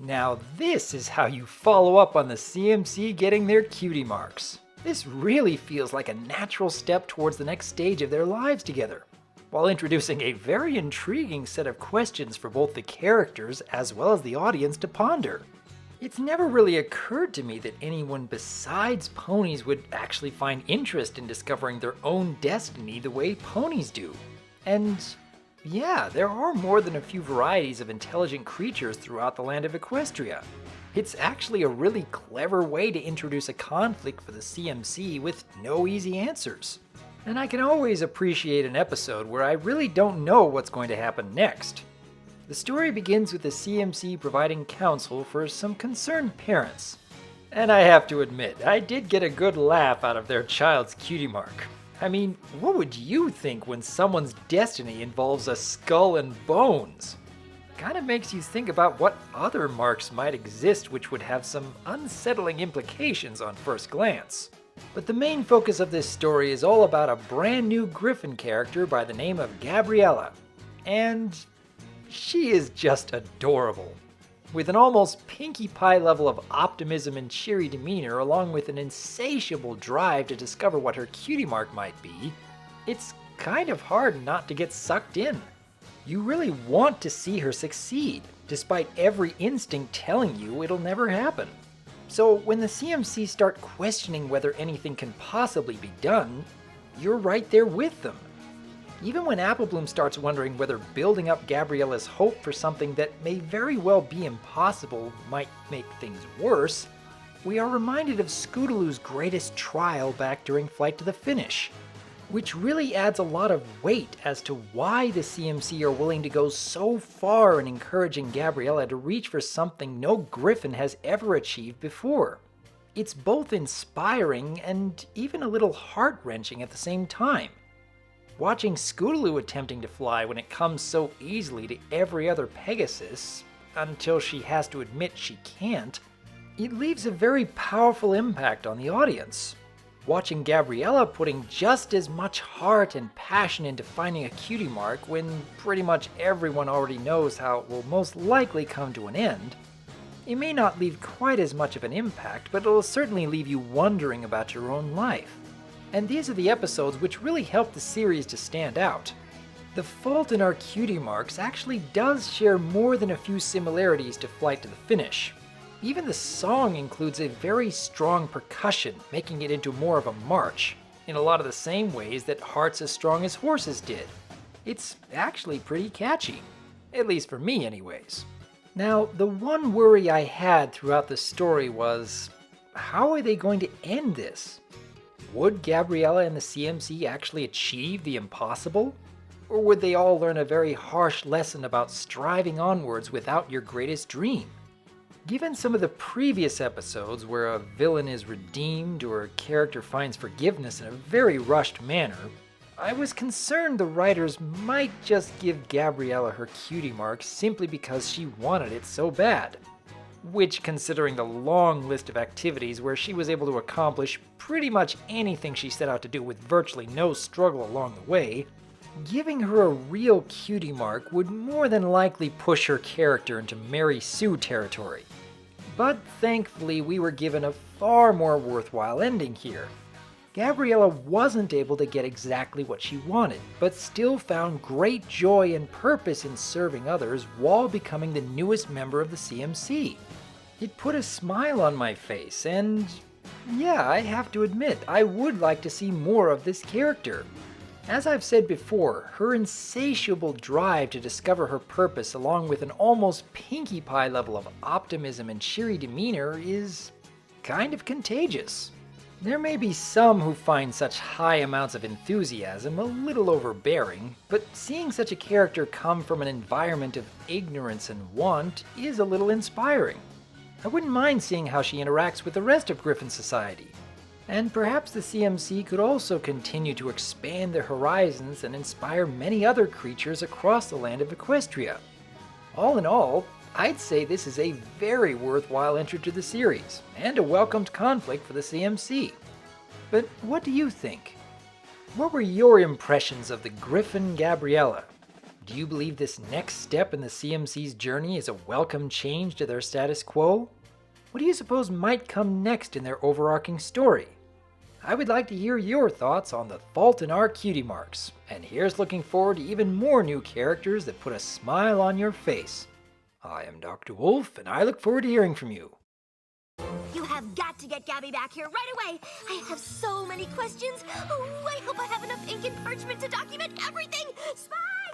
Now this is how you follow up on the CMC getting their cutie marks. This really feels like a natural step towards the next stage of their lives together, while introducing a very intriguing set of questions for both the characters as well as the audience to ponder. It's never really occurred to me that anyone besides ponies would actually find interest in discovering their own destiny the way ponies do. And yeah, there are more than a few varieties of intelligent creatures throughout the land of Equestria. It's actually a really clever way to introduce a conflict for the CMC with no easy answers. And I can always appreciate an episode where I really don't know what's going to happen next. The story begins with the CMC providing counsel for some concerned parents. And I have to admit, I did get a good laugh out of their child's cutie mark. I mean, what would you think when someone's destiny involves a skull and bones? Kind of makes you think about what other marks might exist which would have some unsettling implications on first glance. But the main focus of this story is all about a brand new Griffin character by the name of Gabriella. And she is just adorable. With an almost Pinkie Pie level of optimism and cheery demeanor, along with an insatiable drive to discover what her cutie mark might be, it's kind of hard not to get sucked in. You really want to see her succeed, despite every instinct telling you it'll never happen. So when the CMC start questioning whether anything can possibly be done, you're right there with them. Even when Applebloom starts wondering whether building up Gabriella's hope for something that may very well be impossible might make things worse, we are reminded of Scootaloo's greatest trial back during Flight to the Finish, which really adds a lot of weight as to why the CMC are willing to go so far in encouraging Gabriella to reach for something no Griffin has ever achieved before. It's both inspiring and even a little heart-wrenching at the same time. Watching Scootaloo attempting to fly when it comes so easily to every other Pegasus, until she has to admit she can't, it leaves a very powerful impact on the audience. Watching Gabriella putting just as much heart and passion into finding a cutie mark when pretty much everyone already knows how it will most likely come to an end, it may not leave quite as much of an impact, but it'll certainly leave you wondering about your own life. And these are the episodes which really help the series to stand out. The Fault in Our Cutie Marks actually does share more than a few similarities to Flight to the Finish. Even the song includes a very strong percussion, making it into more of a march, in a lot of the same ways that Hearts as Strong as Horses did. It's actually pretty catchy. At least for me anyways. Now, the one worry I had throughout the story was, how are they going to end this? Would Gabriella and the CMC actually achieve the impossible? Or would they all learn a very harsh lesson about striving onwards without your greatest dream? Given some of the previous episodes where a villain is redeemed or a character finds forgiveness in a very rushed manner, I was concerned the writers might just give Gabriella her cutie mark simply because she wanted it so bad. Which, considering the long list of activities where she was able to accomplish pretty much anything she set out to do with virtually no struggle along the way, giving her a real cutie mark would more than likely push her character into Mary Sue territory. But thankfully we were given a far more worthwhile ending here. Gabriella wasn't able to get exactly what she wanted, but still found great joy and purpose in serving others while becoming the newest member of the CMC. It put a smile on my face, and yeah, I have to admit, I would like to see more of this character. As I've said before, her insatiable drive to discover her purpose along with an almost Pinkie Pie level of optimism and cheery demeanor is kind of contagious. There may be some who find such high amounts of enthusiasm a little overbearing, but seeing such a character come from an environment of ignorance and want is a little inspiring. I wouldn't mind seeing how she interacts with the rest of Griffin Society. And perhaps the CMC could also continue to expand their horizons and inspire many other creatures across the land of Equestria. All in all, I'd say this is a very worthwhile entry to the series, and a welcomed conflict for the CMC. But what do you think? What were your impressions of the Griffin Gabriella? Do you believe this next step in the CMC's journey is a welcome change to their status quo? What do you suppose might come next in their overarching story? I would like to hear your thoughts on the fault in our cutie marks, and here's looking forward to even more new characters that put a smile on your face. I am Dr. Wolf, and I look forward to hearing from you. You have got to get Gabby back here right away. I have so many questions. Oh, I hope I have enough ink and parchment to document everything. Spy!